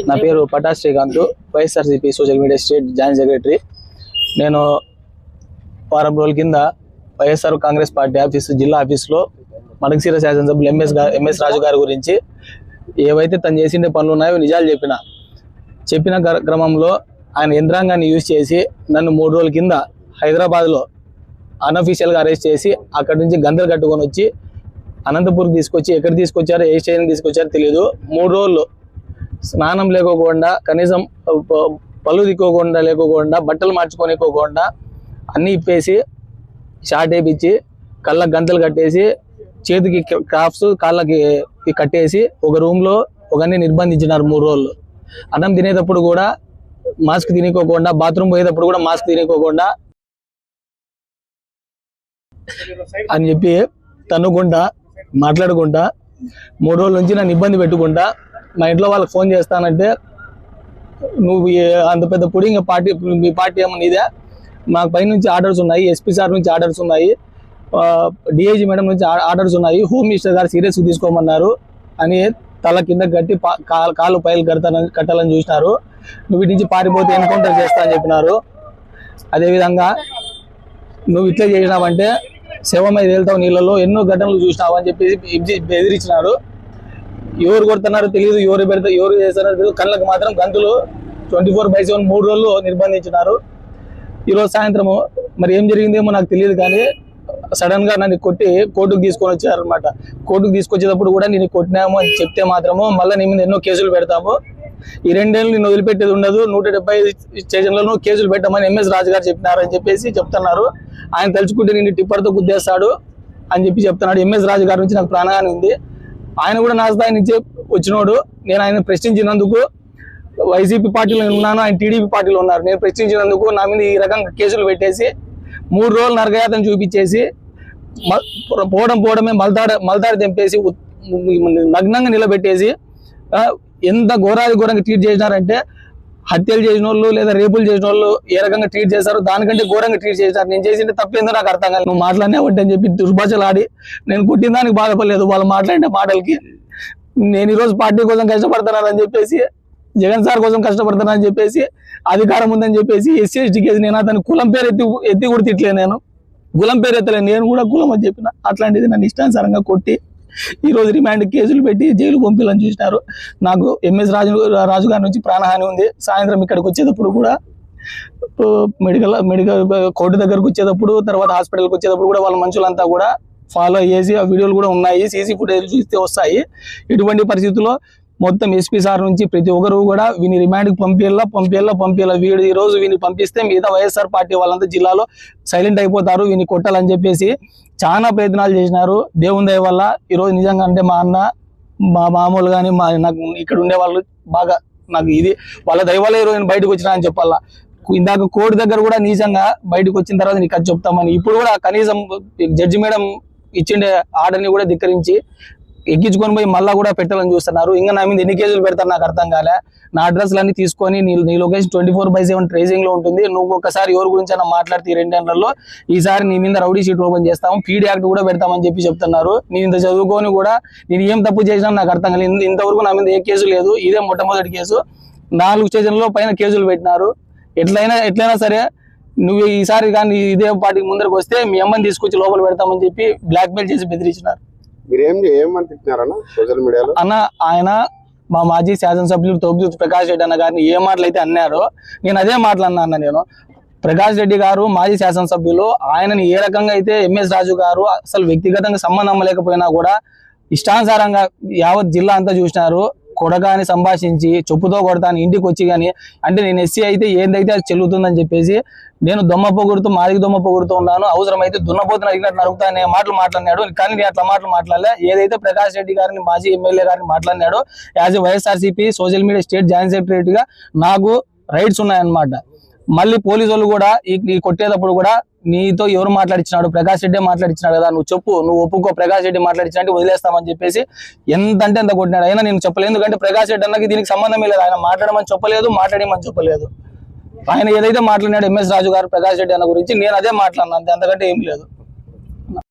నా పేరు Pata Srikanth, YSRCP social media state joint secretary. నేను వారం రోజుల కింద వైఎస్ఆర్ కాంగ్రెస్ పార్టీ ఆఫీసు జిల్లా ఆఫీసులో మడకశిర శాసనసభ్యులు ఎంఎస్ రాజు గారి గురించి ఏవైతే తను చేసిండే పనులు ఉన్నాయో నిజాలు చెప్పిన క్రమంలో ఆయన యంత్రాంగాన్ని యూజ్ చేసి నన్ను 3 రోజుల కింద హైదరాబాద్లో అన్అఫీషియల్గా అరెస్ట్ చేసి అక్కడి నుంచి గందలు కట్టుకొని వచ్చి అనంతపూర్కి తీసుకొచ్చి ఎక్కడ తీసుకొచ్చారో ఏ స్టేషన్కి తీసుకొచ్చారో తెలియదు. 3 రోజులు స్నానం లేకోకుండా, కనీసం పళ్ళు దిక్కోకుండా లేకోకుండా, బట్టలు మార్చుకోనికోకుండా అన్నీ ఇప్పేసి షార్ట్ వేయించి కళ్ళకి గంతలు కట్టేసి చేతికి క్రాఫ్ట్స్ కాళ్ళకి కట్టేసి ఒక రూమ్లో ఒకరిని నిర్బంధించినారు 3 రోజులు. అన్నం తినేటప్పుడు కూడా మాస్క్ తినేకోకుండా, బాత్రూమ్ పోయేటప్పుడు కూడా మాస్క్ తినేకోకుండా అని చెప్పి తన్నుకుంటా మాట్లాడుకుంటా 3 రోజుల నుంచి నన్ను ఇబ్బంది పెట్టుకుంటా మా ఇంట్లో వాళ్ళకి ఫోన్ చేస్తానంటే, నువ్వు అంత పెద్ద పుడింగ్ పార్టీ, మీ పార్టీ ఏమన్నా ఇదే, మాకు పైనుంచి ఆర్డర్స్ ఉన్నాయి, ఎస్పీ సార్ నుంచి ఆర్డర్స్ ఉన్నాయి, డిఐజీ మేడం నుంచి ఆర్డర్స్ ఉన్నాయి, హోమ్ మినిస్టర్ గారు సీరియస్గా తీసుకోమన్నారు అని తల కింద కట్టి కాళ్ళు పైలు కట్టాలని చూసినారు. నువ్వు వీటి నుంచి పారిపోతే ఎన్కౌంటర్ చేస్తా అని చెప్పినారు. అదేవిధంగా నువ్వు ఇట్లే చేసినావంటే శవమై తేలుతావు నీళ్ళలో, ఎన్నో ఘటనలు చూసినావు అని చెప్పేసి బెదిరించినారు. ఎవరు కొడుతున్నారో తెలియదు, ఎవరు చేస్తున్నారో తెలియదు, కళ్ళకు మాత్రం గంతులు 24/7 3 రోజులు నిర్బంధించినారు. ఈరోజు సాయంత్రము మరి ఏం జరిగిందేమో నాకు తెలియదు, కానీ సడన్ గా నన్ను కొట్టి కోర్టుకు తీసుకొని వచ్చారనమాట. కోర్టుకు తీసుకొచ్చేటప్పుడు కూడా నేను కొట్టినాము అని చెప్తే మాత్రము మళ్ళీ నీ మీద ఎన్నో కేసులు పెడతాము, ఈ 2 ఏళ్ళు నేను వదిలిపెట్టేది ఉండదు, 175 స్టేషన్లలో కేసులు పెట్టమని ఎంఎస్ రాజు గారు చెప్పినారు అని చెప్పేసి చెప్తున్నారు. ఆయన తలుచుకుంటే నేను టిప్పర్తో గుద్దేస్తాడు అని చెప్పి చెప్తున్నాడు. ఎంఎస్ రాజు గారి నుంచి నాకు ప్రాణహాని ఉంది. ఆయన కూడా నా స్థాయి నుంచి వచ్చినోడు. నేను ఆయన ప్రశ్నించినందుకు వైసీపీ పార్టీలో ఉన్నాను, ఆయన టీడీపీ పార్టీలో ఉన్నారు. నేను ప్రశ్నించినందుకు నా మీద ఈ రకంగా కేసులు పెట్టేసి 3 రోజులు నరకయాతన చూపించేసి పోవడమే మల్తాడు తెంపేసి నగ్నంగా నిలబెట్టేసి ఎంత ఘోరంగా ట్రీట్ చేసినారంటే, హత్యలు చేసిన వాళ్ళు లేదా రేపులు చేసిన వాళ్ళు ఏ రకంగా ట్రీట్ చేశారు, దానికంటే ఘోరంగా ట్రీట్ చేశారు. నేను చేసింటే తప్పేందో నాకు అర్థం కాదు. నువ్వు మాట్లాడినావంటే అని చెప్పి దుర్భాషలు ఆడి నేను కొట్టిన దానికి బాధపడలేదు. వాళ్ళు మాట్లాడిన మాటలకి నేను ఈరోజు పార్టీ కోసం కష్టపడుతున్నానని చెప్పేసి, జగన్ సార్ కోసం కష్టపడుతున్నానని చెప్పేసి, అధికారం ఉందని చెప్పేసి SC/ST కేసు నేను అతని కులం పేరు ఎత్తి కూడా తిట్టలే. నేను కులం పేరు ఎత్తలే, నేను కూడా కులం అని చెప్పిన. అట్లాంటిది నన్ను ఇష్టానుసారంగా కొట్టి ఈరోజు రిమాండ్ కేసులు పెట్టి జైలు పంపిలని చూసినారు. నాకు ఎంఎస్ రాజు గారి నుంచి ప్రాణహాని ఉంది. సాయంత్రం ఇక్కడికి వచ్చేటప్పుడు కూడా మెడికల్ కోర్టు దగ్గరకు వచ్చేటప్పుడు, తర్వాత హాస్పిటల్కి వచ్చేటప్పుడు కూడా వాళ్ళ మనుషులంతా కూడా ఫాలో చేసి ఆ వీడియోలు కూడా ఉన్నాయి, సీసీ ఫుటేజ్ చూస్తే వస్తాయి. ఇటువంటి పరిస్థితుల్లో మొత్తం ఎస్పీ సార్ నుంచి ప్రతి ఒక్కరు కూడా వీని రిమాండ్కి పంపించాలా. వీడు ఈ రోజు వీని పంపిస్తే మిగతా వైఎస్ఆర్ పార్టీ వాళ్ళంతా జిల్లాలో సైలెంట్ అయిపోతారు, వీని కొట్టాలని చెప్పేసి చాలా ప్రయత్నాలు చేసినారు. దేవుని దయ వల్ల ఈరోజు నిజంగా అంటే మా అన్న, మా మామూలు కానీ నాకు ఇక్కడ ఉండే వాళ్ళు బాగా నాకు ఇది వాళ్ళ దయ వల్ల ఈరోజు నేను బయటకు వచ్చినా అని చెప్పాలా. ఇందాక కోర్టు దగ్గర కూడా నిజంగా బయటకు వచ్చిన తర్వాత నీకు అది చెప్తామని, ఇప్పుడు కూడా కనీసం జడ్జి మేడం ఇచ్చిండే ఆర్డర్ని కూడా ధిక్కరించి ఎక్కించుకొని పోయి మళ్ళా కూడా పెట్టాలని చూస్తున్నారు. ఇంకా నా మీద ఎన్ని కేసులు పెడతారు నాకు అర్థం కాలే. నా అడ్రస్లన్నీ తీసుకొని నీ లొకేషన్ 24/7 ట్రేసింగ్ లో ఉంటుంది. నువ్వు ఒకసారి ఎవరి గురించి అయినా మాట్లాడితే 2 ఏళ్లలో ఈసారి నీ మీద రౌడీ షీట్ ఓపెన్ చేస్తాము, పీడీ యాక్ట్ కూడా పెడతామని చెప్పి చెప్తున్నారు. నేను ఇంత చదువుకొని కూడా నేను ఏం తప్పు చేసినా నాకు అర్థం కాలేదు. ఇంతవరకు నా మీద ఏ కేసు లేదు, ఇదే మొట్టమొదటి కేసు. 4 స్టేషన్లో పైన కేసులు పెట్టినారు. ఎట్లయినా సరే నువ్వు ఈసారి కానీ ఇదే పార్టీకి ముందరకు వస్తే మీ అమ్మని తీసుకొచ్చి లోపల పెడతామని చెప్పి బ్లాక్మెయిల్ చేసి బెదిరించినారు. అన్న ఆయన మా మాజీ శాసనసభ్యులు తోబుతు ప్రకాష్ రెడ్డి అన్న గారిని ఏ మాటలు అయితే అన్నారో నేను అదే మాటలన్నా అన్న. నేను ప్రకాష్ రెడ్డి గారు మాజీ శాసనసభ్యులు, ఆయనని ఏ రకంగా అయితే ఎంఎస్ రాజు గారు అసలు వ్యక్తిగతంగా సంబంధం లేకపోయినా కూడా ఇష్టానుసారంగా యావత్ జిల్లా అంతా చూసినారు. కొడగాని సంభాషించి చెప్పుతో కొడతాను ఇంటికి వచ్చి కానీ, అంటే నేను ఎస్సీ అయితే ఏందైతే అది చెల్లుతుందని చెప్పేసి నేను దొమ్మ పొగుడుతూ మాదికి దొమ్మ పొగుడుతూ ఉన్నాను. అవసరమైతే దున్నపోతున్న అడిగినట్టు నరుగుతా అనే మాటలు మాట్లాడినాడు. కానీ నేను అట్లా మాటలు మాట్లాడలే. ఏదైతే ప్రకాష్ రెడ్డి గారిని మాజీ ఎమ్మెల్యే గారిని మాట్లాడినాడో as a YSRCP social media state joint సెక్రటరీగా నాకు రైట్స్ ఉన్నాయన్నమాట. మళ్ళీ పోలీసు వాళ్ళు కూడా ఈ కొట్టేటప్పుడు కూడా నీతో ఎవరు మాట్లాడించినాడు, ప్రకాష్ రెడ్డి మాట్లాడించినాడు కదా, నువ్వు చెప్పు, నువ్వు ఒప్పుకో, ప్రకాష్ రెడ్డి మాట్లాడించినట్టు వదిలేస్తామని చెప్పేసి ఎంత అంటే ఎంత కొట్టినాడు. అయినా నేను చెప్పలేదు, ఎందుకంటే ప్రకాష్ రెడ్డి అన్నకి దీనికి సంబంధమే లేదు. ఆయన మాట్లాడమని చెప్పలేదు, మాట్లాడమని చెప్పలేదు. ఆయన ఏదైతే మాట్లాడినాడు ఎంఎస్ రాజు గారు ప్రకాష్ రెడ్డి అన్న గురించి నేను అదే మాట్లాడినా, అంతే, అంతకంటే ఏం లేదు.